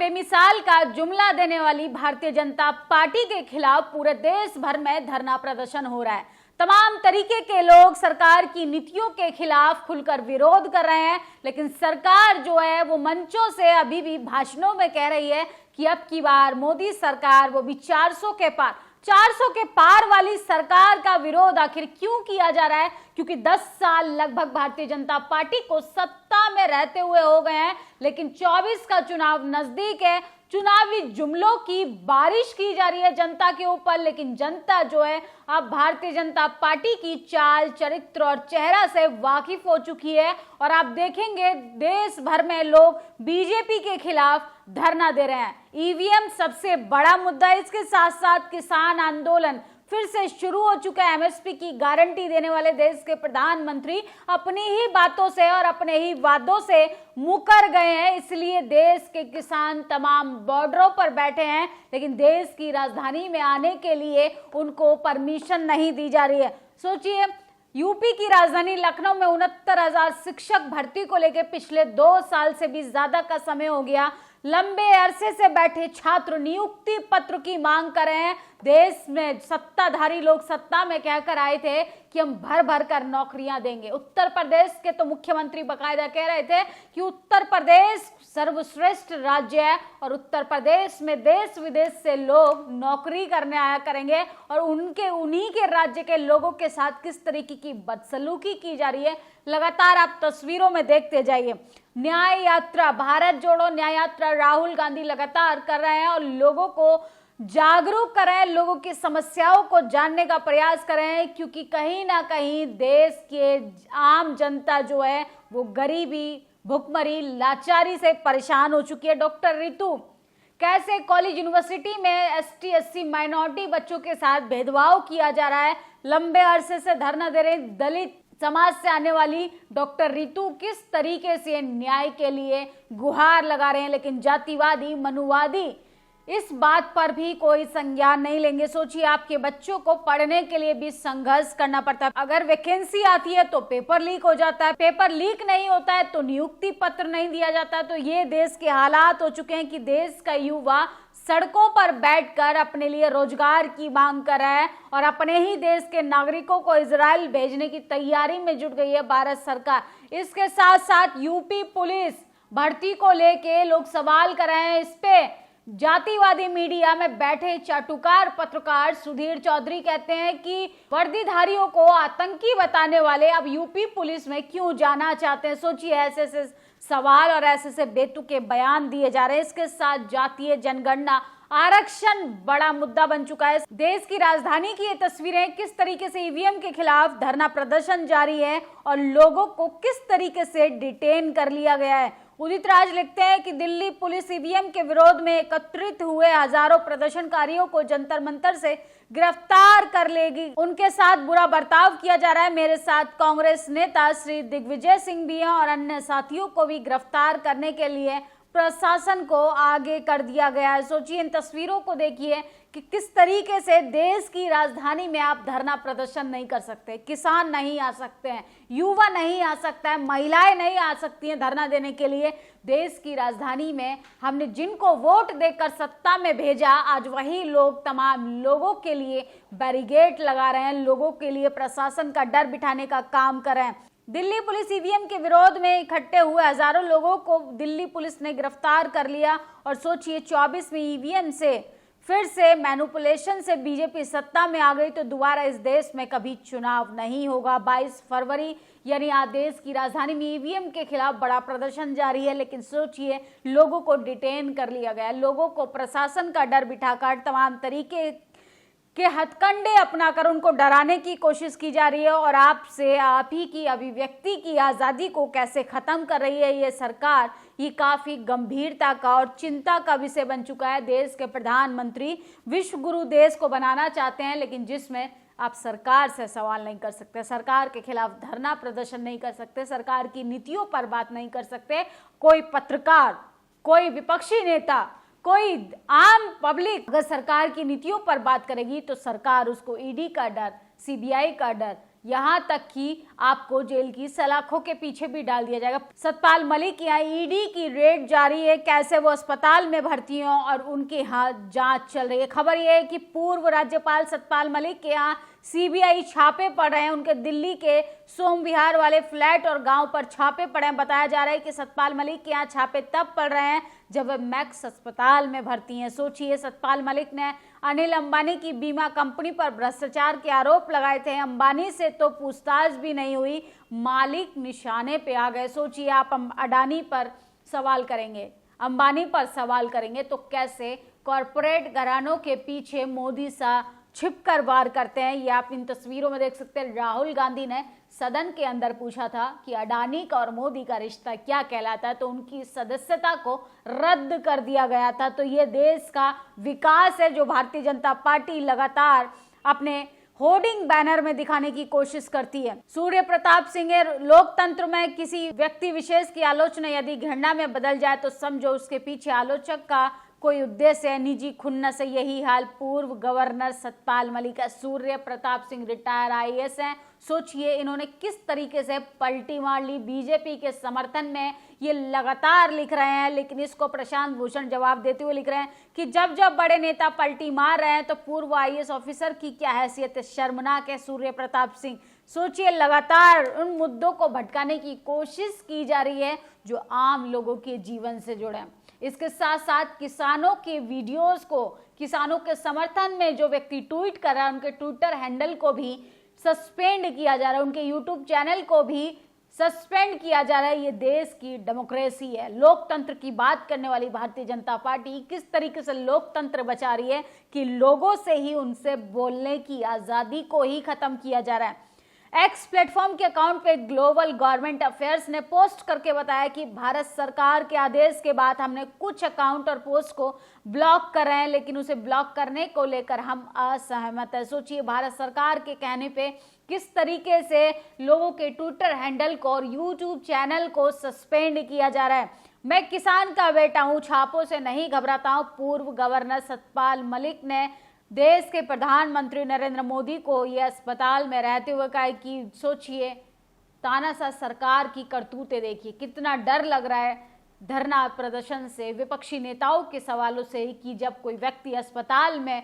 बेमिसाल का जुमला देने वाली भारतीय जनता पार्टी के खिलाफ पूरे देश भर में धरना प्रदर्शन हो रहा है। तमाम तरीके के लोग सरकार की नीतियों के खिलाफ खुलकर विरोध कर रहे हैं, लेकिन सरकार जो है वो मंचों से अभी भी भाषणों में कह रही है कि अब की बार मोदी सरकार वो भी 400 के पार वाली सरकार का विरोध आखिर क्यों किया जा रहा है? क्योंकि 10 साल लगभग भारतीय जनता पार्टी को सत्ता में रहते हुए हो गए हैं, लेकिन 24 का चुनाव नजदीक है। चुनावी जुमलों की बारिश की जा रही है जनता के ऊपर, लेकिन जनता जो है अब भारतीय जनता पार्टी की चाल, चरित्र और चेहरा से वाकिफ हो चुकी है। और आप देखेंगे देश भर में लोग बीजेपी के खिलाफ धरना दे रहे हैं। ईवीएम सबसे बड़ा मुद्दा है, इसके साथ साथ किसान आंदोलन फिर से शुरू हो चुका है। एमएसपी की गारंटी देने वाले देश के प्रधानमंत्री अपनी ही बातों से और अपने ही वादों से मुकर गए हैं, इसलिए देश के किसान तमाम बॉर्डरों पर बैठे हैं, लेकिन देश की राजधानी में आने के लिए उनको परमिशन नहीं दी जा रही है। सोचिए, यूपी की राजधानी लखनऊ में 69,000 शिक्षक भर्ती को लेकर पिछले 2 साल से भी ज्यादा का समय हो गया। लंबे अरसे से बैठे छात्र नियुक्ति पत्र की मांग कर रहे हैं। देश में सत्ताधारी लोग सत्ता में कहकर आए थे कि हम भर भर कर नौकरियां देंगे। उत्तर प्रदेश के तो मुख्यमंत्री बकायदा कह रहे थे कि उत्तर प्रदेश सर्वश्रेष्ठ राज्य है और उत्तर प्रदेश में देश विदेश से लोग नौकरी करने आया करेंगे। और उन्हीं के राज्य के लोगों के साथ किस तरीके की बदसलूकी की जा रही है, लगातार आप तस्वीरों में देखते जाइए। न्याय यात्रा, भारत जोड़ो न्याय यात्रा राहुल गांधी लगातार कर रहे हैं और लोगों को जागरूक कर रहे हैं, लोगों की समस्याओं को जानने का प्रयास कर रहे हैं, क्योंकि कहीं ना कहीं देश के आम जनता जो है वो गरीबी, भुखमरी, लाचारी से परेशान हो चुकी है। डॉक्टर रितु, कैसे कॉलेज यूनिवर्सिटी में एसटी एससी माइनॉरिटी बच्चों के साथ भेदभाव किया जा रहा है। लंबे अरसे से धरना दे रहे दलित समाज से आने वाली डॉक्टर रितु किस तरीके से न्याय के लिए गुहार लगा रहे हैं, लेकिन जातिवादी, मनुवादी इस बात पर भी कोई संज्ञान नहीं लेंगे। सोचिए, आपके बच्चों को पढ़ने के लिए भी संघर्ष करना पड़ता है। अगर वैकेंसी आती है तो पेपर लीक हो जाता है, पेपर लीक नहीं होता है तो नियुक्ति पत्र नहीं दिया जाता। तो ये देश के हालात हो चुके हैं कि देश का युवा सड़कों पर बैठकर अपने लिए रोजगार की मांग कर रहा है और अपने ही देश के नागरिकों को इजराइल भेजने की तैयारी में जुट गई है भारत सरकार। इसके साथ साथ यूपी पुलिस भर्ती को लेके लोग सवाल कर रहे हैं। इस पे जातिवादी मीडिया में बैठे चाटुकार पत्रकार सुधीर चौधरी कहते हैं कि वर्दीधारियों को आतंकी बताने वाले अब यूपी पुलिस में क्यों जाना चाहते हैं। सोचिए, ऐसे सवाल और ऐसे बेतुके बयान दिए जा रहे हैं। इसके साथ जातीय जनगणना, आरक्षण बड़ा मुद्दा बन चुका है। देश की राजधानी की ये तस्वीरें, किस तरीके से ईवीएम के खिलाफ धरना प्रदर्शन जारी है और लोगों को किस तरीके से डिटेन कर लिया गया है। उदित राज लिखते हैं कि दिल्ली पुलिस ईवीएम के विरोध में एकत्रित हुए हजारों प्रदर्शनकारियों को जंतर मंतर से गिरफ्तार कर लेगी। उनके साथ बुरा बर्ताव किया जा रहा है। मेरे साथ कांग्रेस नेता श्री दिग्विजय सिंह भी हैं और अन्य साथियों को भी गिरफ्तार करने के लिए प्रशासन को आगे कर दिया गया है। सोचिए, इन तस्वीरों को देखिए कि किस तरीके से देश की राजधानी में आप धरना प्रदर्शन नहीं कर सकते, किसान नहीं आ सकते हैं, युवा नहीं आ सकता है, महिलाएं नहीं आ सकती हैं धरना देने के लिए। देश की राजधानी में हमने जिनको वोट देकर सत्ता में भेजा, आज वही लोग तमाम लोगों के लिए बैरिकेड लगा रहे हैं, लोगों के लिए प्रशासन का डर बिठाने का काम कर रहे हैं। दिल्ली पुलिस ईवीएम के विरोध में इकट्ठे हुए हजारों लोगों को दिल्ली पुलिस ने गिरफ्तार कर लिया। और सोचिए, 24 में ईवीएम से फिर से मैनिपुलेशन से बीजेपी सत्ता में आ गई तो दोबारा इस देश में कभी चुनाव नहीं होगा। 22 फरवरी यानी आज देश की राजधानी में ईवीएम के खिलाफ बड़ा प्रदर्शन जारी है, लेकिन सोचिए, लोगों को डिटेन कर लिया गया, लोगों को प्रशासन का डर बिठाकर तमाम तरीके के हथकंडे अपनाकर उनको डराने की कोशिश की जा रही है। और आपसे आप ही की अभिव्यक्ति की आज़ादी को कैसे खत्म कर रही है ये सरकार, ये काफी गंभीरता का और चिंता का विषय बन चुका है। देश के प्रधानमंत्री विश्व गुरु देश को बनाना चाहते हैं, लेकिन जिसमें आप सरकार से सवाल नहीं कर सकते, सरकार के खिलाफ धरना प्रदर्शन नहीं कर सकते, सरकार की नीतियों पर बात नहीं कर सकते। कोई पत्रकार, कोई विपक्षी नेता, कोई आम पब्लिक अगर सरकार की नीतियों पर बात करेगी तो सरकार उसको ईडी का डर, सीबीआई का डर यहाँ तक कि आपको जेल की सलाखों के पीछे भी डाल दिया जाएगा। सतपाल मलिक यहाँ ईडी की रेड जारी है, कैसे वो अस्पताल में भर्ती हैं और उनके यहाँ जांच चल रही है। खबर यह है कि पूर्व राज्यपाल सतपाल मलिक के यहाँ सीबीआई छापे पड़ रहे हैं। उनके दिल्ली के सोम विहार वाले फ्लैट और गांव पर छापे पड़े हैं। बताया जा रहा है कि सतपाल मलिक के यहाँ छापे तब पड़ रहे हैं जब वे मैक्स अस्पताल में भर्ती हैं। सोचिए, सतपाल मलिक ने अनिल अंबानी की बीमा कंपनी पर भ्रष्टाचार के आरोप लगाए थे। अंबानी से तो पूछताछ भी नहीं हुई, मालिक निशाने पे आ गए। सोचिए, आप अडानी पर सवाल करेंगे, अंबानी पर सवाल करेंगे तो कैसे कॉरपोरेट घरानों के पीछे मोदी सा छिपकर वार करते हैं। ये आप इन तस्वीरों में देख सकते हैं। राहुल गांधी ने सदन के अंदर पूछा था कि अडानी का और मोदी का रिश्ता क्या कहलाता है, तो उनकी सदस्यता को रद्द कर दिया गया था। तो ये देश का विकास है जो भारतीय जनता पार्टी लगातार अपने होर्डिंग बैनर में दिखाने की कोशिश करती है। सूर्य प्रताप सिंह, लोकतंत्र में किसी व्यक्ति विशेष की आलोचना यदि घृणा में बदल जाए तो समझो उसके पीछे आलोचक का कोई उद्देश्य है, निजी खुन्नस है। यही हाल पूर्व गवर्नर सतपाल मलिक का। सूर्य प्रताप सिंह रिटायर आईएएस हैं। सोचिए, इन्होंने किस तरीके से पलटी मार ली बीजेपी के समर्थन में। ये लगातार लिख रहे हैं, लेकिन इसको प्रशांत भूषण जवाब देते हुए लिख रहे हैं कि जब जब बड़े नेता पलटी मार रहे हैं तो पूर्व आईएएस ऑफिसर की क्या हैसियत है, शर्मनाक है सूर्य प्रताप सिंह। सोचिए, लगातार उन मुद्दों को भटकाने की कोशिश की जा रही है जो आम लोगों के जीवन से जुड़े हैं। इसके साथ साथ किसानों के वीडियोस को, किसानों के समर्थन में जो व्यक्ति ट्वीट कर रहा है उनके ट्विटर हैंडल को भी सस्पेंड किया जा रहा है, उनके यूट्यूब चैनल को भी सस्पेंड किया जा रहा है। ये देश की डेमोक्रेसी है, लोकतंत्र की बात करने वाली भारतीय जनता पार्टी किस तरीके से लोकतंत्र बचा रही है कि लोगों से ही उनसे बोलने की आजादी को ही खत्म किया जा रहा है। एक्स प्लेटफॉर्म के अकाउंट पे ग्लोबल गवर्नमेंट अफेयर्स ने पोस्ट करके बताया कि भारत सरकार के आदेश के बाद हमने कुछ अकाउंट और पोस्ट को ब्लॉक कर रहे हैं, लेकिन उसे ब्लॉक करने को लेकर हम असहमत है। सोचिए, भारत सरकार के कहने पे किस तरीके से लोगों के ट्विटर हैंडल को और यूट्यूब चैनल को सस्पेंड किया जा रहा है। मैं किसान का बेटा हूं, छापों से नहीं घबराता हूं। पूर्व गवर्नर सतपाल मलिक ने देश के प्रधानमंत्री नरेंद्र मोदी को यह अस्पताल में रहते हुए कहा कि सोचिए, तानाशाह सरकार की करतूतें देखिए, कितना डर लग रहा है धरना प्रदर्शन से, विपक्षी नेताओं के सवालों से कि जब कोई व्यक्ति अस्पताल में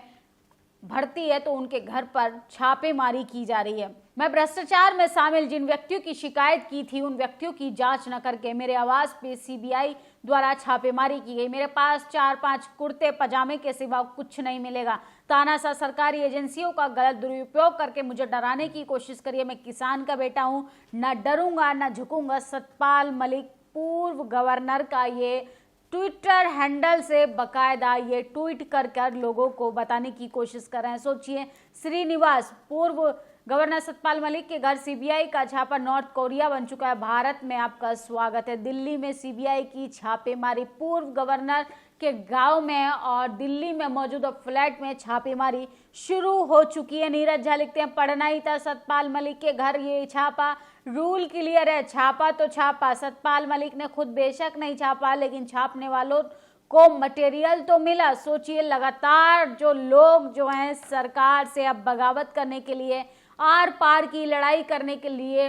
भर्ती है तो उनके घर पर छापेमारी की जा रही है। मैं भ्रष्टाचार में शामिल जिन व्यक्तियों की शिकायत की थी उन व्यक्तियों की जांच न करके मेरे आवास पे सीबीआई द्वारा छापेमारी की गई। मेरे पास 4-5 कुर्ते पजामे के सिवा कुछ नहीं मिलेगा। तानाशाह सरकारी एजेंसियों का गलत दुरुपयोग करके मुझे डराने की कोशिश करिए। मैं किसान का बेटा हूं, न डरूंगा न झुकूंगा। सतपाल मलिक पूर्व गवर्नर का ये ट्विटर हैंडल से बकायदा ये ट्वीट कर लोगों को बताने की कोशिश कर रहे हैं। सोचिए, श्रीनिवास, पूर्व गवर्नर सतपाल मलिक के घर सीबीआई का छापा नॉर्थ कोरिया बन चुका है। भारत में आपका स्वागत है। दिल्ली में सीबीआई की छापेमारी, पूर्व गवर्नर के गांव में और दिल्ली में मौजूद फ्लैट में छापेमारी शुरू हो चुकी है। नीरज झा लिखते हैं, पढ़ना ही था सतपाल मलिक के घर ये छापा, रूल क्लियर है, छापा तो छापा। सतपाल मलिक ने खुद बेशक नहीं छापा, लेकिन छापने वालों को मटेरियल तो मिला। सोचिए, लगातार जो लोग जो हैं सरकार से अब बगावत करने के लिए, आर पार की लड़ाई करने के लिए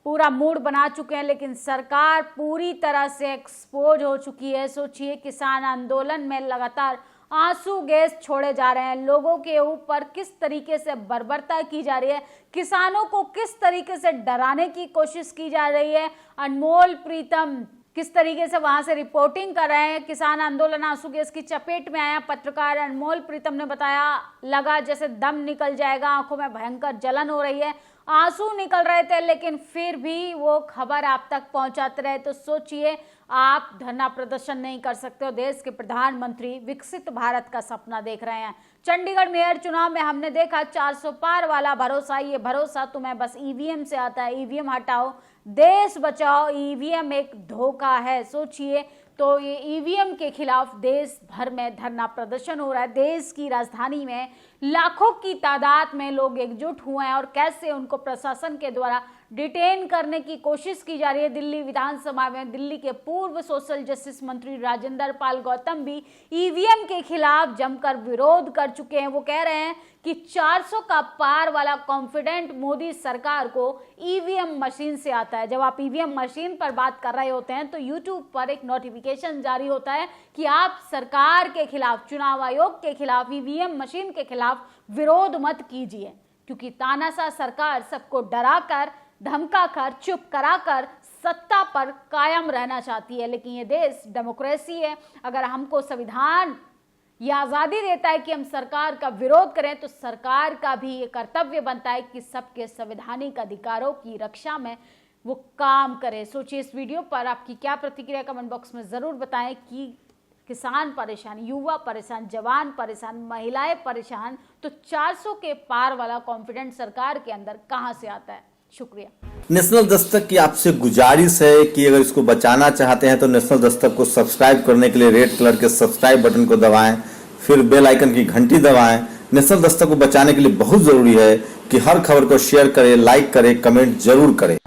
पूरा मूड बना चुके हैं, लेकिन सरकार पूरी तरह से एक्सपोज हो चुकी है। सोचिए, किसान आंदोलन में लगातार आंसू गैस छोड़े जा रहे हैं, लोगों के ऊपर किस तरीके से बर्बरता की जा रही है, किसानों को किस तरीके से डराने की कोशिश की जा रही है। अनमोल प्रीतम किस तरीके से वहां से रिपोर्टिंग कर रहे हैं। किसान आंदोलन आंसू गैस की चपेट में आया। पत्रकार अनमोल प्रीतम ने बताया, लगा जैसे दम निकल जाएगा, आंखों में भयंकर जलन हो रही है, आंसू निकल रहे थे, लेकिन फिर भी वो खबर आप तक पहुंचाते रहे। तो सोचिए, आप धरना प्रदर्शन नहीं कर सकते हो, देश के प्रधानमंत्री विकसित भारत का सपना देख रहे हैं। चंडीगढ़ मेयर चुनाव में हमने देखा 400 पार वाला भरोसा, ये भरोसा तुम्हें बस ईवीएम से आता है, ईवीएम हटाओ, देश बचाओ, ईवीएम एक धोखा है। सोचिए, तो ये ईवीएम के खिलाफ देश भर में धरना प्रदर्शन हो रहा है। देश की राजधानी में लाखों की तादाद में लोग एकजुट हुए हैं और कैसे उनको प्रशासन के द्वारा डिटेन करने की कोशिश की जा रही है। दिल्ली विधानसभा में दिल्ली के पूर्व सोशल जस्टिस मंत्री राजेंद्र पाल गौतम भी ईवीएम के खिलाफ जमकर विरोध कर चुके हैं। वो कह रहे हैं कि 400 का पार वाला कॉन्फिडेंट मोदी सरकार को ईवीएम मशीन से आता है। जब आप ईवीएम मशीन पर बात कर रहे होते हैं तो यूट्यूब पर एक नोटिफिकेशन जारी होता है कि आप सरकार के खिलाफ, चुनाव आयोग के खिलाफ, ईवीएम मशीन के खिलाफ विरोध मत कीजिए, क्योंकि तानाशाह सरकार सबको डराकर, धमकाकर, चुप कराकर सत्ता पर कायम रहना चाहती है। लेकिन ये देश डेमोक्रेसी है। अगर हमको संविधान यह आजादी देता है कि हम सरकार का विरोध करें, तो सरकार का भी ये कर्तव्य बनता है कि सबके संवैधानिक अधिकारों की रक्षा में वो काम करे। सोचिए इस वीडियो पर आपकी क्या प्रतिक्रिया, कमेंट बॉक्स में जरूर बताएं कि किसान परेशान, युवा परेशान, जवान परेशान, महिलाएं परेशान, तो 400 के पार वाला कॉन्फिडेंस सरकार के अंदर कहां से आता है। शुक्रिया। नेशनल दस्तक की आपसे गुजारिश है कि अगर इसको बचाना चाहते हैं तो नेशनल दस्तक को सब्सक्राइब करने के लिए रेड कलर के सब्सक्राइब बटन को दबाएं, फिर बेल आइकन की घंटी दबाएं। नेशनल दस्तक को बचाने के लिए बहुत जरूरी है कि हर खबर को शेयर करें, लाइक करें, कमेंट जरूर करें।